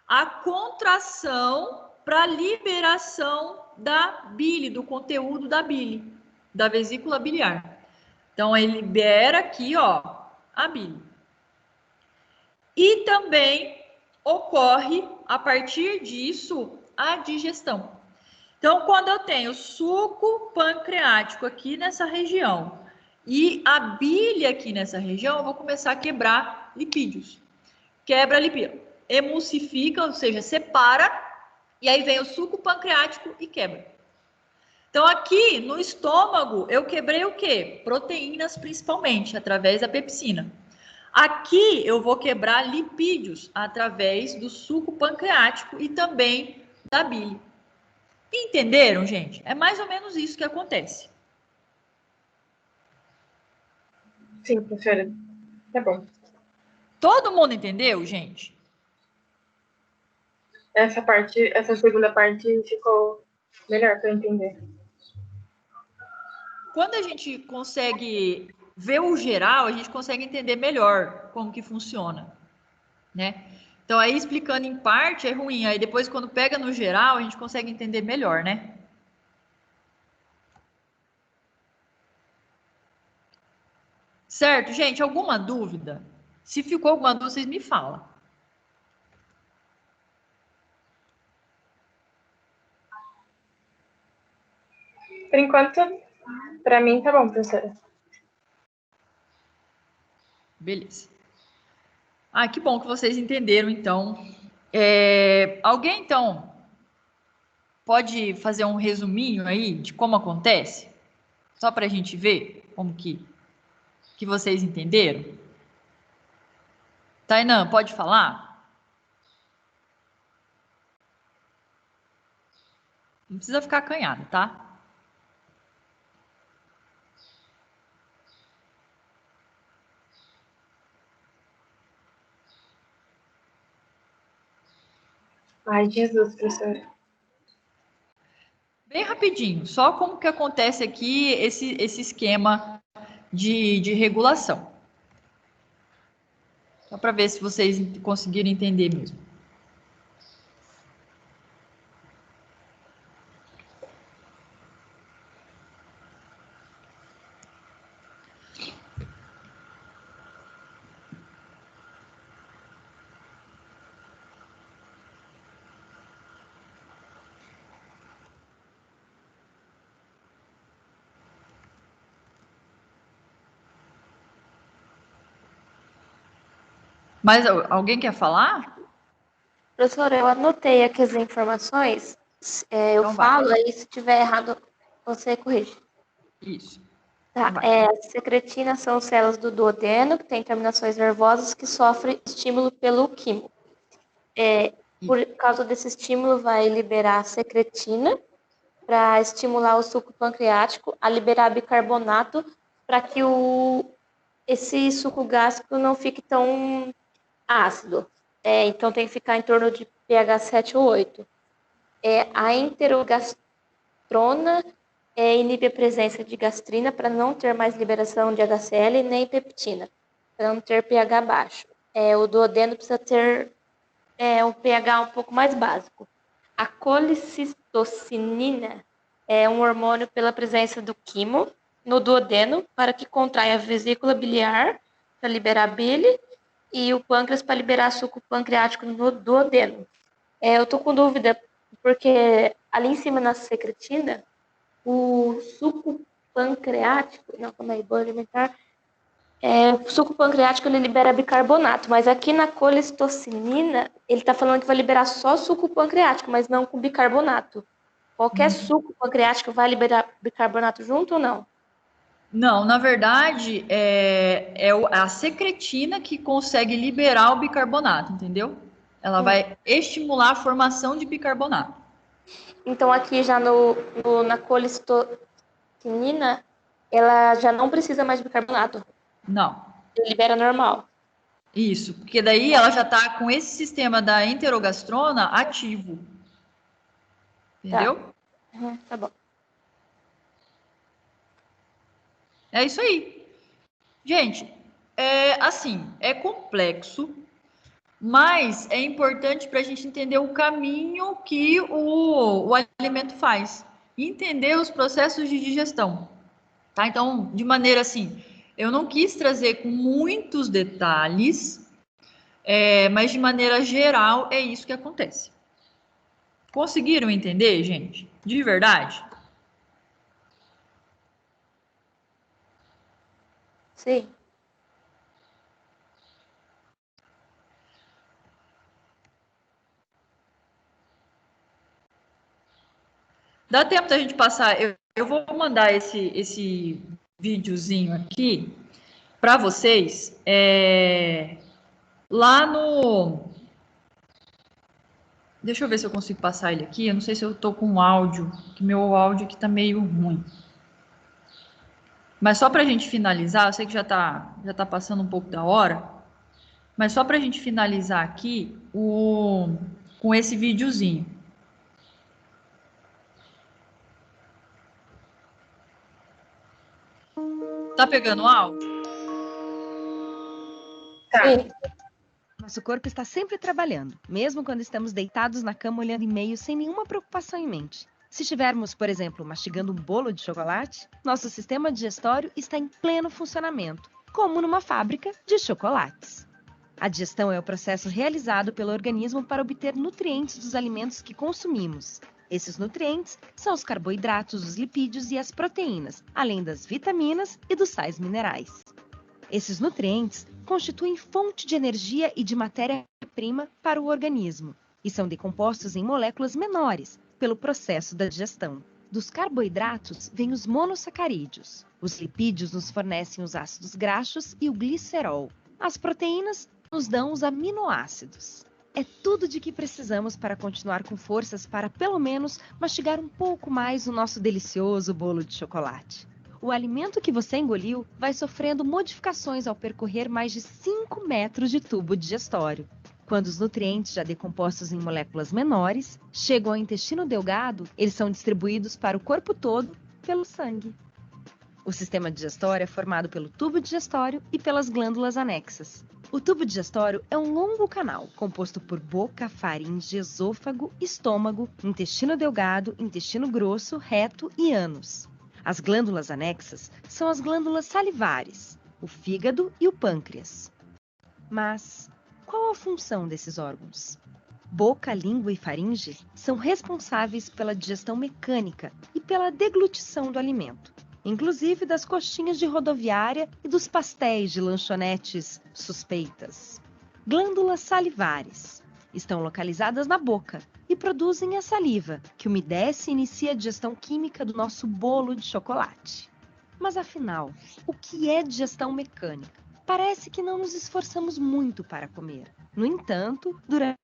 a contração para liberação da bile, do conteúdo da bile, da vesícula biliar. Então, ele libera aqui, ó, a bile. E também ocorre, a partir disso, a digestão. Então, quando eu tenho suco pancreático aqui nessa região e a bile aqui nessa região, eu vou começar a quebrar lipídios. Quebra lipídio, emulsifica, ou seja, separa, e aí vem o suco pancreático e quebra. Então, aqui no estômago, eu quebrei o quê? Proteínas, principalmente, através da pepsina. Aqui, eu vou quebrar lipídios, através do suco pancreático e também da bile. Entenderam, gente? É mais ou menos isso que acontece. Sim, professora. Tá bom. Todo mundo entendeu, gente? Essa segunda parte ficou melhor para entender. Quando a gente consegue ver o geral, a gente consegue entender melhor como que funciona, né? Então, aí explicando em parte é ruim, aí depois quando pega no geral, a gente consegue entender melhor, né? Certo, gente? Alguma dúvida? Se ficou alguma dúvida, vocês me falam. Por enquanto, para mim tá bom, professora. Beleza. Ah, que bom que vocês entenderam, então. Alguém, então, pode fazer um resuminho aí de como acontece? Só para a gente ver como que vocês entenderam? Tainã, pode falar? Não precisa ficar acanhado, tá? Ai, Jesus, professora. Bem rapidinho, só como que acontece aqui esse esquema de regulação. Só para ver se vocês conseguiram entender mesmo. Mas alguém quer falar? Professora, eu anotei aqui as informações. Eu Então vai. falo, aí se tiver errado, você corrige. Isso. Então Tá, vai. as secretinas são células do duodeno, que têm terminações nervosas que sofrem estímulo pelo quimo. Por causa desse estímulo, vai liberar a secretina para estimular o suco pancreático a liberar bicarbonato para que esse suco gástrico não fique tão ácido. Então tem que ficar em torno de pH 7 ou 8. A enterogastrona inibe a presença de gastrina para não ter mais liberação de HCl nem peptina, para não ter pH baixo. O duodeno precisa ter um pH um pouco mais básico. A colicistocinina é um hormônio pela presença do quimo no duodeno para que contraia a vesícula biliar para liberar bile e o pâncreas para liberar suco pancreático no duodeno. Eu tô com dúvida porque ali em cima na secretina o suco pancreático, não, calma aí, boa alimentar, o suco pancreático ele libera bicarbonato, mas aqui na colecistocinina ele está falando que vai liberar só suco pancreático, mas não com bicarbonato. Qualquer suco pancreático vai liberar bicarbonato junto ou não? Não, na verdade, é a secretina que consegue liberar o bicarbonato, entendeu? Ela vai estimular a formação de bicarbonato. Então aqui já na colecistocinina ela já não precisa mais de bicarbonato, Não, ele libera normal. isso, porque daí ela já está com esse sistema da enterogastrona ativo, Tá, entendeu? tá bom. É isso aí. Gente, É complexo, mas é importante para a gente entender o caminho que o alimento faz, e entender os processos de digestão, tá? Então, de maneira assim, eu não quis trazer com muitos detalhes, mas de maneira geral é isso que acontece. Conseguiram entender, gente? De verdade? Sim. Dá tempo da gente passar. Eu vou mandar esse videozinho aqui para vocês lá no. Deixa eu ver se eu consigo passar ele aqui. Eu não sei se eu tô com áudio, que meu áudio aqui tá meio ruim. Mas só para a gente finalizar, eu sei que já tá passando um pouco da hora, mas só para a gente finalizar aqui com esse videozinho. Tá pegando áudio? Tá. Sim. Nosso corpo está sempre trabalhando, mesmo quando estamos deitados na cama olhando e-mail sem nenhuma preocupação em mente. Se estivermos, por exemplo, mastigando um bolo de chocolate, nosso sistema digestório está em pleno funcionamento, como numa fábrica de chocolates. A digestão é o processo realizado pelo organismo para obter nutrientes dos alimentos que consumimos. Esses nutrientes são os carboidratos, os lipídios e as proteínas, além das vitaminas e dos sais minerais. Esses nutrientes constituem fonte de energia e de matéria-prima para o organismo e são decompostos em moléculas menores pelo processo da digestão. Dos carboidratos vêm os monossacarídeos. Os lipídios nos fornecem os ácidos graxos e o glicerol. As proteínas nos dão os aminoácidos. É tudo de que precisamos para continuar com forças para, pelo menos, mastigar um pouco mais o nosso delicioso bolo de chocolate. O alimento que você engoliu vai sofrendo modificações ao percorrer mais de 5 metros de tubo digestório. Quando os nutrientes, já decompostos em moléculas menores, chegam ao intestino delgado, eles são distribuídos para o corpo todo pelo sangue. O sistema digestório é formado pelo tubo digestório e pelas glândulas anexas. O tubo digestório é um longo canal composto por boca, faringe, esôfago, estômago, intestino delgado, intestino grosso, reto e ânus. As glândulas anexas são as glândulas salivares, o fígado e o pâncreas. Mas qual a função desses órgãos? Boca, língua e faringe são responsáveis pela digestão mecânica e pela deglutição do alimento, inclusive das coxinhas de rodoviária e dos pastéis de lanchonetes suspeitas. Glândulas salivares estão localizadas na boca e produzem a saliva, que umedece e inicia a digestão química do nosso bolo de chocolate. Mas afinal, o que é digestão mecânica? Parece que não nos esforçamos muito para comer. No entanto, durante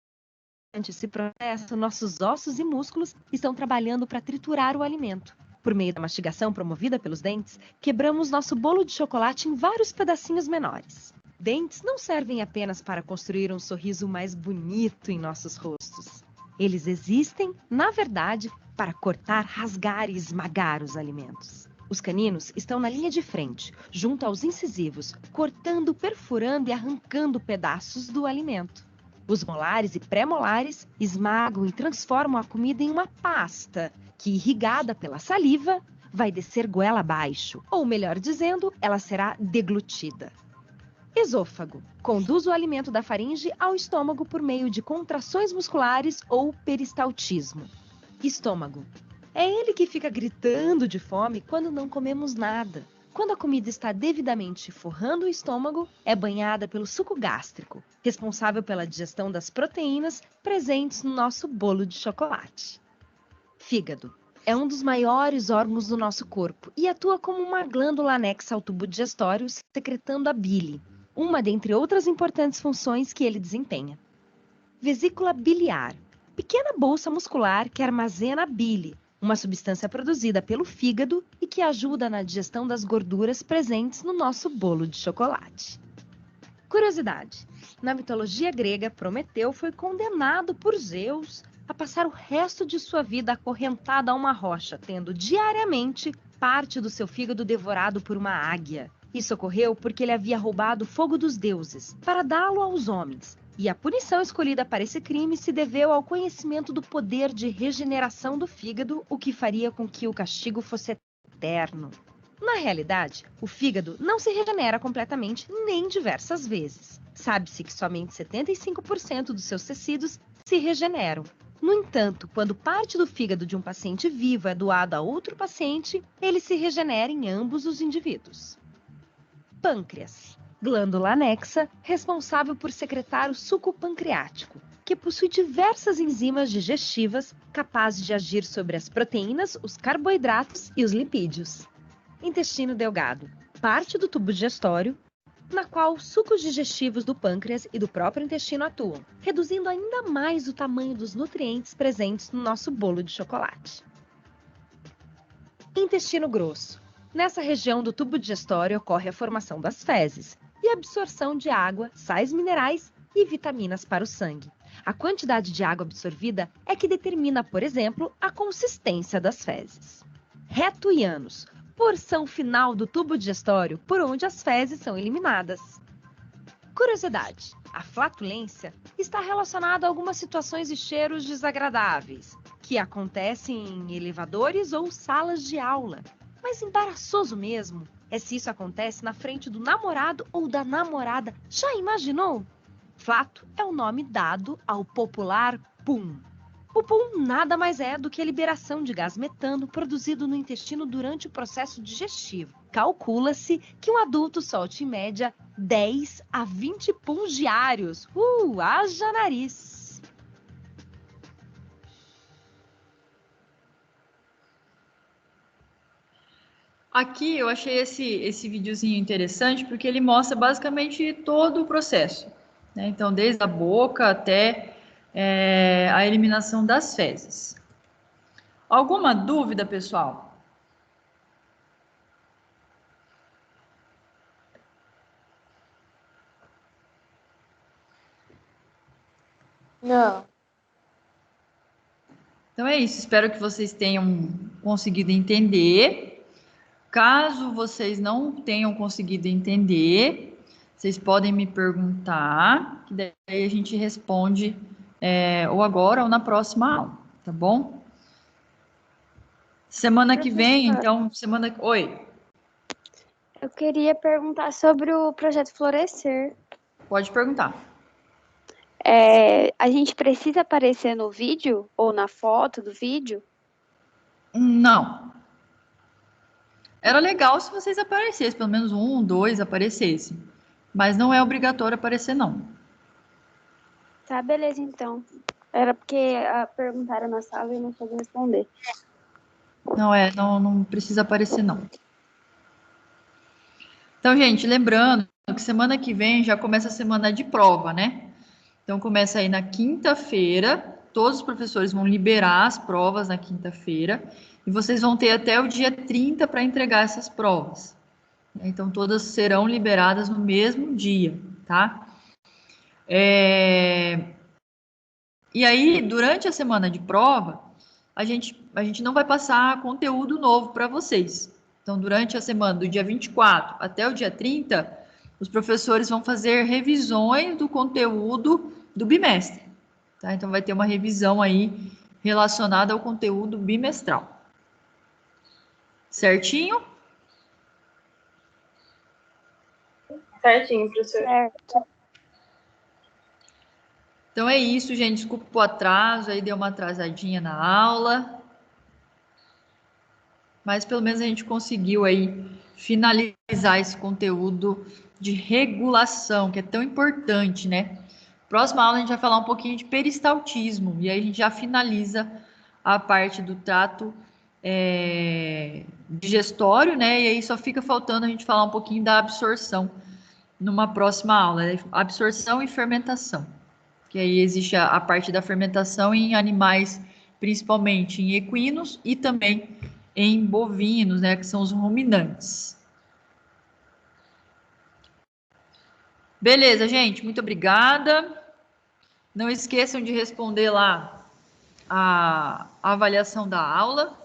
esse processo, nossos ossos e músculos estão trabalhando para triturar o alimento. Por meio da mastigação promovida pelos dentes, quebramos nosso bolo de chocolate em vários pedacinhos menores. Dentes não servem apenas para construir um sorriso mais bonito em nossos rostos. Eles existem, na verdade, para cortar, rasgar e esmagar os alimentos. Os caninos estão na linha de frente, junto aos incisivos, cortando, perfurando e arrancando pedaços do alimento. Os molares e pré-molares esmagam e transformam a comida em uma pasta, que, irrigada pela saliva, vai descer goela abaixo, ou melhor dizendo, ela será deglutida. Esôfago. Conduz o alimento da faringe ao estômago por meio de contrações musculares ou peristaltismo. Estômago. É ele que fica gritando de fome quando não comemos nada. Quando a comida está devidamente forrando o estômago, é banhada pelo suco gástrico, responsável pela digestão das proteínas presentes no nosso bolo de chocolate. Fígado. É um dos maiores órgãos do nosso corpo e atua como uma glândula anexa ao tubo digestório, secretando a bile, uma dentre outras importantes funções que ele desempenha. Vesícula biliar. Pequena bolsa muscular que armazena a bile, uma substância produzida pelo fígado e que ajuda na digestão das gorduras presentes no nosso bolo de chocolate. Curiosidade: na mitologia grega, Prometeu foi condenado por Zeus a passar o resto de sua vida acorrentado a uma rocha, tendo diariamente parte do seu fígado devorado por uma águia. Isso ocorreu porque ele havia roubado o fogo dos deuses para dá-lo aos homens. E a punição escolhida para esse crime se deveu ao conhecimento do poder de regeneração do fígado, o que faria com que o castigo fosse eterno. Na realidade, o fígado não se regenera completamente nem diversas vezes. Sabe-se que somente 75% dos seus tecidos se regeneram. No entanto, quando parte do fígado de um paciente vivo é doado a outro paciente, ele se regenera em ambos os indivíduos. Pâncreas. Glândula anexa responsável por secretar o suco pancreático, que possui diversas enzimas digestivas capazes de agir sobre as proteínas, os carboidratos e os lipídios. Intestino delgado. Parte do tubo digestório, na qual os sucos digestivos do pâncreas e do próprio intestino atuam, reduzindo ainda mais o tamanho dos nutrientes presentes no nosso bolo de chocolate. Intestino grosso. Nessa região do tubo digestório ocorre a formação das fezes e a absorção de água, sais minerais e vitaminas para o sangue. A quantidade de água absorvida é que determina, por exemplo, a consistência das fezes. Reto e ânus. Porção final do tubo digestório por onde as fezes são eliminadas. Curiosidade: a flatulência está relacionada a algumas situações e cheiros desagradáveis, que acontecem em elevadores ou salas de aula. Mas embaraçoso mesmo é se isso acontece na frente do namorado ou da namorada. Já imaginou? Flato é o nome dado ao popular pum. O pum nada mais é do que a liberação de gás metano produzido no intestino durante o processo digestivo. Calcula-se que um adulto solte em média 10 a 20 puns diários. Haja nariz! Aqui eu achei esse videozinho interessante porque ele mostra basicamente todo o processo, né? Então, desde a boca até a eliminação das fezes. Alguma dúvida, pessoal? Não. Então é isso, espero que vocês tenham conseguido entender. Caso vocês não tenham conseguido entender, vocês podem me perguntar, que daí a gente responde ou agora ou na próxima aula, tá bom? Semana que vem, então, Oi, Eu queria perguntar sobre o projeto Florescer. pode perguntar. A gente precisa aparecer no vídeo ou na foto do vídeo? Não. Era legal se vocês aparecessem, pelo menos 1, 2 aparecessem. Mas não é obrigatório aparecer, não. Tá, beleza, então. Era porque perguntaram na sala e eu não soube responder. Não precisa aparecer, não. Então, gente, lembrando que semana que vem já começa a semana de prova, né? Então, começa aí na quinta-feira, todos os professores vão liberar as provas na quinta-feira, e vocês vão ter até o dia 30 para entregar essas provas. Então, todas serão liberadas no mesmo dia, tá? E aí, durante a semana de prova, a gente não vai passar conteúdo novo para vocês. Então, durante a semana, do dia 24 até o dia 30, os professores vão fazer revisões do conteúdo do bimestre. Tá? Então, vai ter uma revisão aí relacionada ao conteúdo bimestral. Certinho? Certinho, professor. Certo. Então é isso, gente. Desculpa o atraso, aí deu uma atrasadinha na aula. Mas pelo menos a gente conseguiu aí finalizar esse conteúdo de regulação, que é tão importante, né? Próxima aula a gente vai falar um pouquinho de peristaltismo, e aí a gente já finaliza a parte do trato digestório, né? E aí só fica faltando a gente falar um pouquinho da absorção numa próxima aula, né? Absorção e fermentação. Que aí existe a parte da fermentação em animais, principalmente em equinos e também em bovinos, né, que são os ruminantes. Beleza, gente, muito obrigada. Não esqueçam de responder lá a avaliação da aula.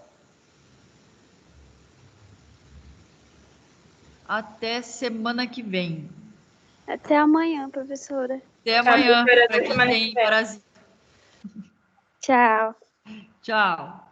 Até semana que vem. Até amanhã, professora. Até amanhã, professora, para até quem semana que tem vem. parasita. Tchau. Tchau.